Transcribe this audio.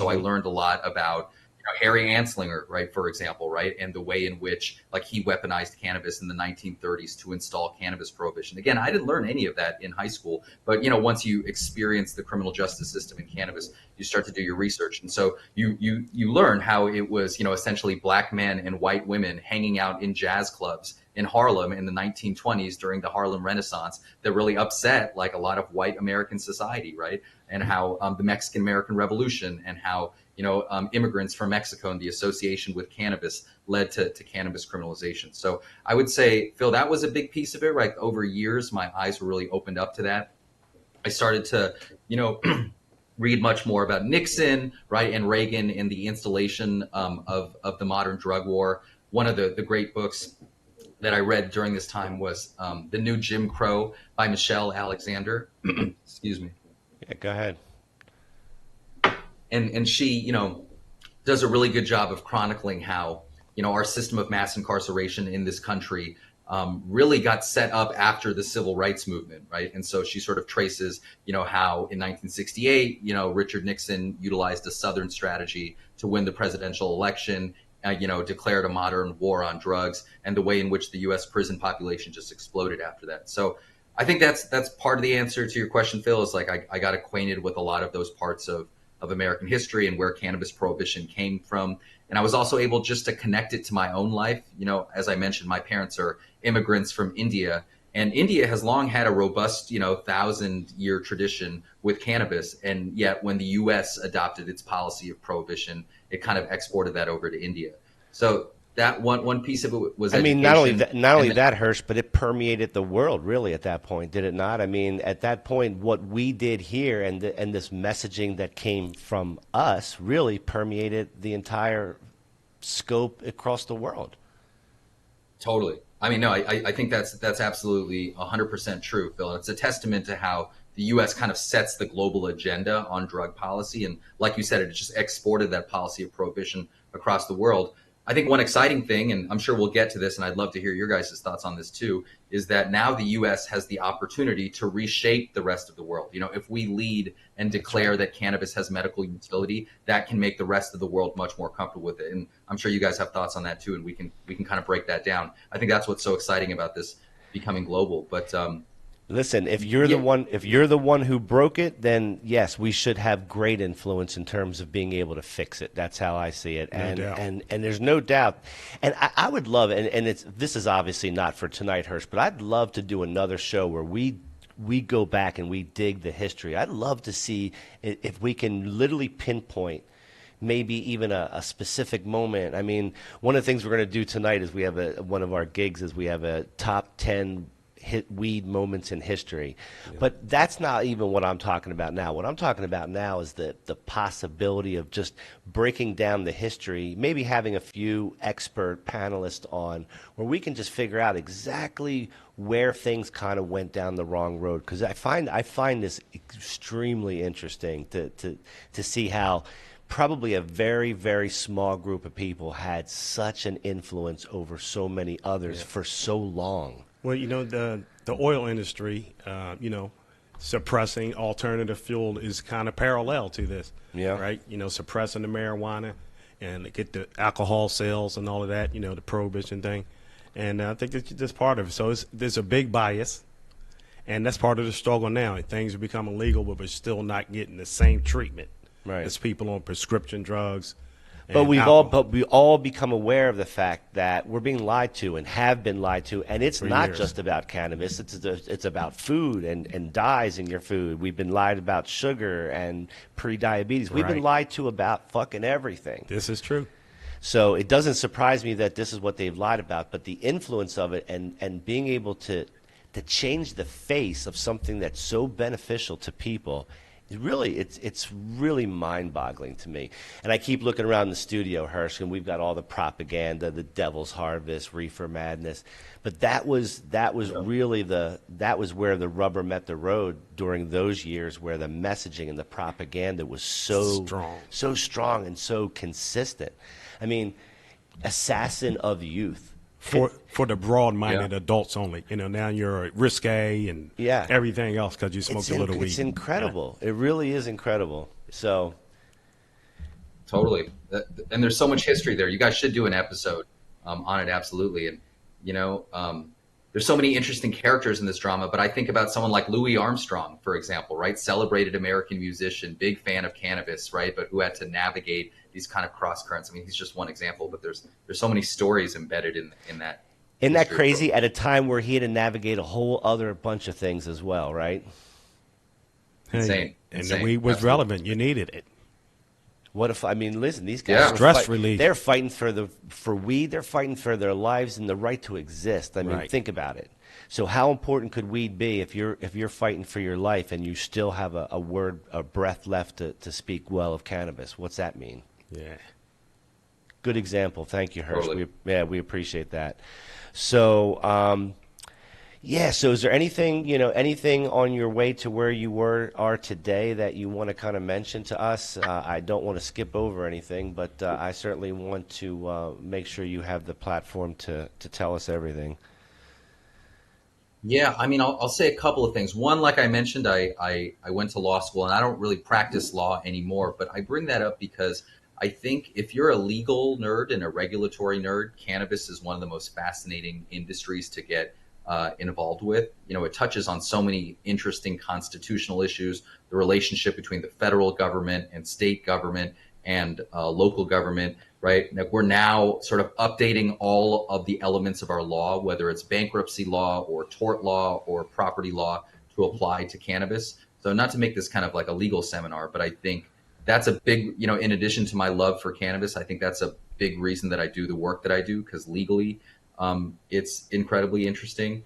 So I learned a lot about Harry Anslinger, right, for example, right, and the way in which like he weaponized cannabis in the 1930s to install cannabis prohibition. Again, I didn't learn any of that in high school, but once you experience the criminal justice system in cannabis, you start to do your research, and so you learn how it was essentially black men and white women hanging out in jazz clubs in Harlem in the 1920s during the Harlem Renaissance that really upset like a lot of white American society, right? And how the Mexican American Revolution and how immigrants from Mexico and the association with cannabis led to cannabis criminalization. So I would say, Phil, that was a big piece of it, right? Over years, my eyes were really opened up to that. I started to, read much more about Nixon, right, and Reagan and the installation of the modern drug war. One of the great books that I read during this time was The New Jim Crow by Michelle Alexander. Excuse me. Yeah, go ahead. And she, does a really good job of chronicling how, our system of mass incarceration in this country really got set up after the civil rights movement, right? And so she sort of traces, how in 1968, Richard Nixon utilized a Southern strategy to win the presidential election, declared a modern war on drugs, and the way in which the U.S. prison population just exploded after that. So I think that's part of the answer to your question, Phil, is like I got acquainted with a lot of those parts of American history and where cannabis prohibition came from. And I was also able just to connect it to my own life. As I mentioned, my parents are immigrants from India, and India has long had a robust, 1,000-year tradition with cannabis. And yet when the U.S. adopted its policy of prohibition, it kind of exported that over to India. So that one piece of it was education. Not only that, Hirsch, but it permeated the world really at that point, did it not? I mean, at that point, what we did here and this messaging that came from us really permeated the entire scope across the world. Totally. I mean, no, I think that's absolutely 100% true, Phil. It's a testament to how the U.S. kind of sets the global agenda on drug policy. And like you said, it just exported that policy of prohibition across the world. I think one exciting thing, and I'm sure we'll get to this, and I'd love to hear your guys' thoughts on this too, is that now the U.S. has the opportunity to reshape the rest of the world. If we lead and declare that cannabis has medical utility, that can make the rest of the world much more comfortable with it. And I'm sure you guys have thoughts on that too, and we can kind of break that down. I think that's what's so exciting about this becoming global. But listen, if you're the one who broke it, then yes, we should have great influence in terms of being able to fix it. That's how I see it. No doubt. And there's no doubt. And I would love, and this is obviously not for tonight, Hirsch, but I'd love to do another show where we go back and we dig the history. I'd love to see if we can literally pinpoint maybe even a specific moment. I mean, one of the things we're going to do tonight is we have one of our gigs is we have a top 10 hit weed moments in history. Yeah. But that's not even what I'm talking about now. What I'm talking about now is the possibility of just breaking down the history, maybe having a few expert panelists on where we can just figure out exactly where things kind of went down the wrong road. Because I find this extremely interesting to see how probably a very, very small group of people had such an influence over so many others for so long. Well, the oil industry, suppressing alternative fuel is kind of parallel to this, right? Suppressing the marijuana and get the alcohol sales and all of that, the prohibition thing. And I think it's just part of it. So there's a big bias, and that's part of the struggle now. Things are becoming legal, but we're still not getting the same treatment as people on prescription drugs. But we all become aware of the fact that we're being lied to and have been lied to, and it's not just about cannabis. It's about food and dyes in your food. We've been lied about sugar and pre-diabetes. We've been lied to about fucking everything. This is true. So it doesn't surprise me that this is what they've lied about, but the influence of it and being able to change the face of something that's so beneficial to people, it's really mind-boggling to me. And I keep looking around the studio, Hirsch, and we've got all the propaganda, the Devil's Harvest, Reefer Madness. But that was really that was where the rubber met the road during those years, where the messaging and the propaganda was so strong and so consistent. I mean, assassin of youth. For the broad-minded adults only. Now you're risque and everything else because you smoked a little weed. It's incredible. It really is incredible. So, Totally. And there's so much history there. You guys should do an episode on it, absolutely. And you know, there's so many interesting characters in this drama, but I think about someone like Louis Armstrong, for example, right? Celebrated American musician, big fan of cannabis, right? But who had to navigate these kind of cross currents. I mean, he's just one example, but there's so many stories embedded in that. Isn't that crazy? At a time where he had to navigate a whole other bunch of things as well, right? Insane. And the weed was relevant. You needed it. What if, I mean, listen, these guys stress relief. They're fighting for weed. They're fighting for their lives and the right to exist. I mean, think about it. So how important could weed be if you're fighting for your life and you still have a breath left to speak well of cannabis? What's that mean? Yeah. Good example. Thank you, Hirsch. Totally. We appreciate that. So, so is there anything on your way to where you are today that you want to kind of mention to us? I don't want to skip over anything, but I certainly want to make sure you have the platform to tell us everything. Yeah, I mean, I'll say a couple of things. One, like I mentioned, I went to law school, and I don't really practice law anymore, but I bring that up because I think if you're a legal nerd and a regulatory nerd, cannabis is one of the most fascinating industries to get involved with. You know, it touches on so many interesting constitutional issues, the relationship between the federal government and state government and local government, right? Like we're now sort of updating all of the elements of our law, whether it's bankruptcy law or tort law or property law, to apply to cannabis. So not to make this kind of like a legal seminar, but I think that's a big, you know, in addition to my love for cannabis, I think that's a big reason that I do the work that I do, because legally, it's incredibly interesting.